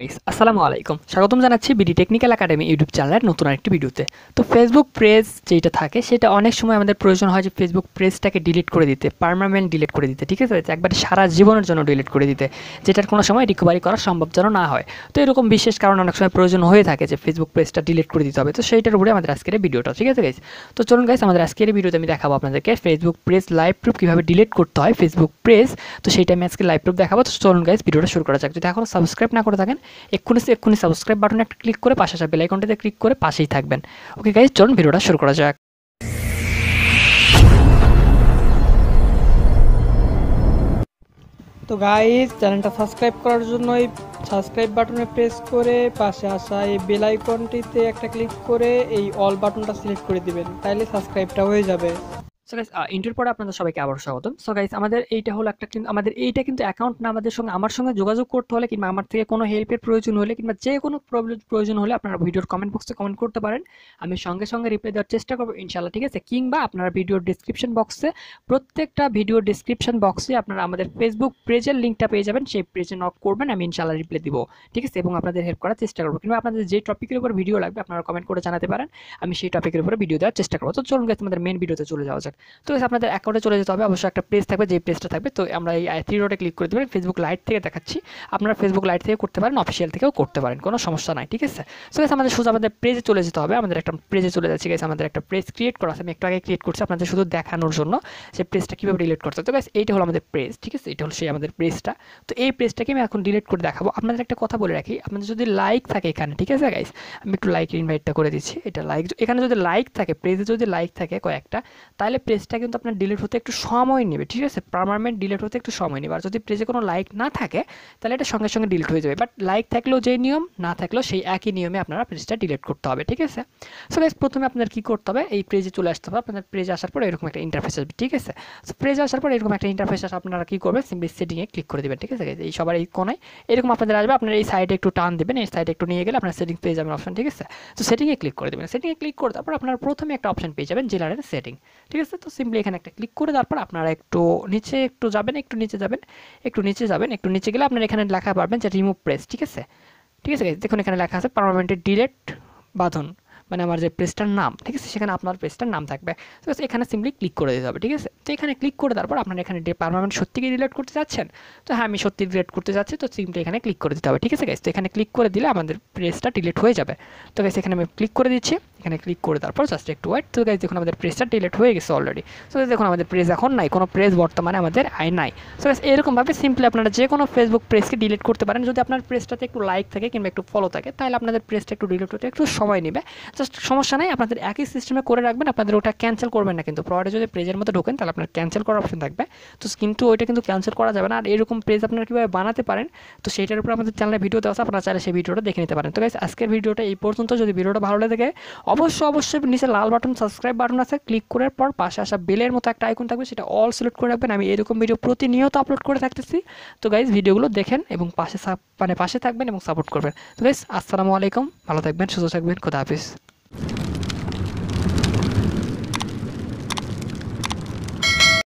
আসসালামু আলাইকুম, স্বাগতম জানাচ্ছি বিডি টেকনিক্যাল একাডেমি ইউটিউব চ্যানেলের নতুন আরেকটি ভিডিওতে। তো ফেসবুক পেজ যেটা থাকে সেটা অনেক সময় আমাদের প্রয়োজন হয় যে ফেসবুক পেজটাকে ডিলিট করে দিতে, পার্মানেন্ট ডিলিট করে দিতে, ঠিক আছে, একবারে সারা জীবনের জন্য ডিলিট করে দিতে, যেটার কোনো সময় রিকভারি করা সম্ভব যেন না হয়। তো এরকম বিশেষ কারণে অনেক সময় প্রয়োজন হয়ে থাকে যে ফেসবুক পেজটা ডিলিট করে দিতে হবে। তো সেইটার উপরে আমাদের আজকের ভিডিওটা, ঠিক আছে গাইস। তো চলুন গাইস, আমাদের আজকের ভিডিওতে আমি দেখাবো আপনাদেরকে ফেসবুক পেজ লাইভ প্রুফ কীভাবে ডিলিট করতে হয় ফেসবুক পেজ। তো সেইটা আমি আজকে লাইভ প্রুফ দেখাবো। তো চলুন গাইস, ভিডিওটা শুরু করা যাক। যদি এখনও সাবস্ক্রাইব না করে থাকেন এক্ষুনি সাবস্ক্রাইব বাটনে একটা ক্লিক করে পাশে আসা বেল আইকনটাতে ক্লিক করে পাশেই থাকবেন। ওকে গাইস, চলুন ভিডিওটা শুরু করা যাক। তো গাইস, চ্যানেলটা সাবস্ক্রাইব করার জন্য এই সাবস্ক্রাইব বাটনে প্রেস করে পাশে আসা এই বেল আইকনটিতে একটা ক্লিক করে এই অল বাটনটা সিলেক্ট করে দিবেন, তাইলে সাবস্ক্রাইবটা হয়ে যাবে। সো গাইস, ইন্টার পরে আপনাদের সবাইকে আবার স্বাগতম। সো গাইস, আমাদের এইটা হলো একটা, কিন্তু আমাদের এইটা কিন্তু অ্যাকাউন্ট না। আমার সঙ্গে যোগাযোগ করতে হলে কিংবা আমার থেকে কোনো হেল্পের প্রয়োজন হলে কিংবা যে কোনো প্রয়োজন হলে আপনারা ভিডিওর কমেন্ট বক্সে কমেন্ট করতে পারেন। আমি সঙ্গে সঙ্গে রিপ্লাই দেওয়ার চেষ্টা করবো ইনশাআল্লাহ, ঠিক আছে। কিংবা আপনারা ভিডিওর ডিসক্রিপশন বক্সে, প্রত্যেকটা ভিডিওর ডিসক্রিপশন বক্সে আপনারা আমাদের ফেসবুক পেজের লিঙ্কটা পেয়ে যাবেন। সেই পেজে নক করবেন, আমি ইনশাআল্লাহ রিপ্লাই দিব, ঠিক আছে, এবং আপনাদের হেল্প করার চেষ্টা করবো। কিংবা আপনাদের যে টপিকের উপর ভিডিও লাগবে আপনারা কমেন্ট করে জানাতে পারেন, আমি সেই টপিকের উপরে ভিডিও দেওয়ার চেষ্টা করবো। তো চলুন গাইস, আমাদের মেন ভিডিওতে চলে যাওয়া যাক। তো আপনাদের অ্যাকাউন্টে চলে যেতে হবে, অবশ্যই একটা পেজ থাকবে, যে পেজটা থাকবে। তো আমরা এই থ্রি ডটে ক্লিক করে দেবেন। ফেসবুক লাইট থেকে দেখাচ্ছি, আপনারা ফেসবুক লাইট থেকে করতে পারেন, অফিসিয়াল থেকেও করতে পারেন, কোনো সমস্যা নাই, ঠিক আছে। সো গাইস, আমাদের সোজা আমাদের পেজে চলে যেতে হবে। আমাদের একটা পেজে চলে যাচ্ছি গাইস। আমাদের একটা পেজ ক্রিয়েট করা আছে, আমি একটু আগে ক্রিয়েট করছি আপনাদের শুধু দেখানোর জন্য যে পেজটা কীভাবে ডিলিট করতে হবে। তো গাইস, এইটা হলো আমাদের পেজ, ঠিক আছে, এটা হলো সেই আমাদের পেজটা। তো এই পেজটাকে আমি এখন ডিলিট করে দেখাবো। আপনাদের একটা কথা বলে রাখি, আপনাদের যদি লাইক থাকে এখানে, ঠিক আছে গাইস, আমি একটু লাইক ইনভাইটটা করে দিচ্ছি। এটা লাইক, এখানে যদি লাইক থাকে, পেজে যদি লাইক থাকে কয়েকটা, তাহলে পেজটা কিন্তু আপনার ডিলিট হতে একটু সময় নেবে, ঠিক আছে, পার্মানেন্ট ডিলিট হতে একটু সময় নেবে। আর যদি পেজে কোনো লাইক না থাকে তাহলে এটা সঙ্গে সঙ্গে ডিলিট হয়ে যাবে। বাট লাইক থাকলেও যেই নিয়ম, না থাকলেও সেই একই নিয়মে আপনারা পেজটা ডিলিট করতে হবে, ঠিক আছে। সো গাইস, প্রথমে আপনার কী করতে হবে, এই পেজে চলে আসতে হবে। আপনাদের পেজে আসার পর এরকম একটা ইন্টারফেস আসবে, ঠিক আছে। সো পেজে আসার পর এরকম একটা ইন্টারফেস আসে, আপনারা কী করবেন, সিম্পলি সেটিংয়ে ক্লিক করে দেবেন, ঠিক আছে। এই সবার এই কোনায় এরকম আপনাদের আসবে, আপনার এই সাইডে একটু টান দেবেন, এই সাইডে একটু নিয়ে গেলে আপনার সেটিং পেয়ে যাবেন অপশন, ঠিক আছে। তো সেটিংয়ে ক্লিক করে দেবেন। সেটিংয়ে ক্লিক করে তারপর আপনার প্রথমে একটা অপশন পেয়ে যাবেন জেনারেল সেটিং, ঠিক আছে। তো সিম্পলি এখানে একটা ক্লিক করে তারপর আপনারা একটু নিচে একটু যাবেন, একটু নিচে যাবেন, একটু নিচে গেলে আপনারা এখানে লেখা পারবেন যে রিমুভ প্রেস, ঠিক আছে। ঠিক আছে, দেখুন এখানে লেখা আছে পার্মানেন্ট ডিলিট বাঁধন, মানে আমার যে পেজটার নাম, ঠিক আছে, সেখানে আপনার পেজটার নাম থাকবে। তো এখানে সিম্পলি ক্লিক করে দিতে হবে, ঠিক আছে। তো এখানে ক্লিক করে তারপর আপনারা এখানে পার্মানেন্ট সত্যি কি ডিলিট করতে চাচ্ছেন, তো হ্যাঁ আমি সত্যি ডিলিট করতে চাচ্ছি, তো সিম্পলি এখানে ক্লিক করে দিতে হবে, ঠিক আছে গাইস। তো এখানে ক্লিক করে দিলে আমাদের পেজটা ডিলিট হয়ে যাবে। তো গাইস, এখানে আমি ক্লিক করে দিচ্ছি, এখানে ক্লিক করে তারপর জাস্ট একটু ওয়েট। তো গাইস, দেখুন আমাদের পেজটা ডিলিট হয়ে গেছে অলরেডি। তো দেখুন আমাদের পেজ এখন নাই, কোনো পেজ বর্তমানে আমাদের নাই। তো গাইস, এরকমভাবে সিম্পলি আপনারা যে কোনো ফেসবুক পেজকে ডিলিট করতে পারেন। যদি আপনার পেজটাতে একটু লাইক থাকে কিংবা একটু ফলো থাকে, তাহলে আপনাদের পেজটা একটু ডিলিট হতে একটু সময় নেবে, জাস্ট সমস্যা নাই। আপনাদের একই সিস্টেমে করে রাখবেন, আপনাদের ওটা ক্যান্সেল করবেন না, কিন্তু পরে যদি পেজের মধ্যে ঢোকেন তাহলে আপনার ক্যান্সেল করার অপশন থাকবে। তো কিন্তু ওইটা কিন্তু ক্যান্সেল করা যাবে না। আর এরকম পেজ আপনারা কীভাবে বানাতে পারেন, তো সেইটার উপর আমাদের চ্যানেলে ভিডিও দেওয়া আছে, আপনারা চাইলে সেই ভিডিওটা দেখে নিতে পারেন। তো গাইস, আজকের ভিডিওটা এই পর্যন্ত। যদি ভিডিওটা ভালো লাগে অবশ্যই নিচে লাল বাটন সাবস্ক্রাইব বাটন আছে, ক্লিক করার পর পাশে আসা বেলের মতো একটা আইকন থাকবে, সেটা অল সিলেক্ট করে রাখবেন। আমি এরকম ভিডিও প্রতিনিয়ত আপলোড করে থাকতেছি। তো গাইস, ভিডিওগুলো দেখেন এবং পাশে থাকবেন এবং সাপোর্ট করবেন। তো গাইস, আসসালামু আলাইকুম, ভালো থাকবেন, সুস্থ থাকবেন, খোদা হাফিজ।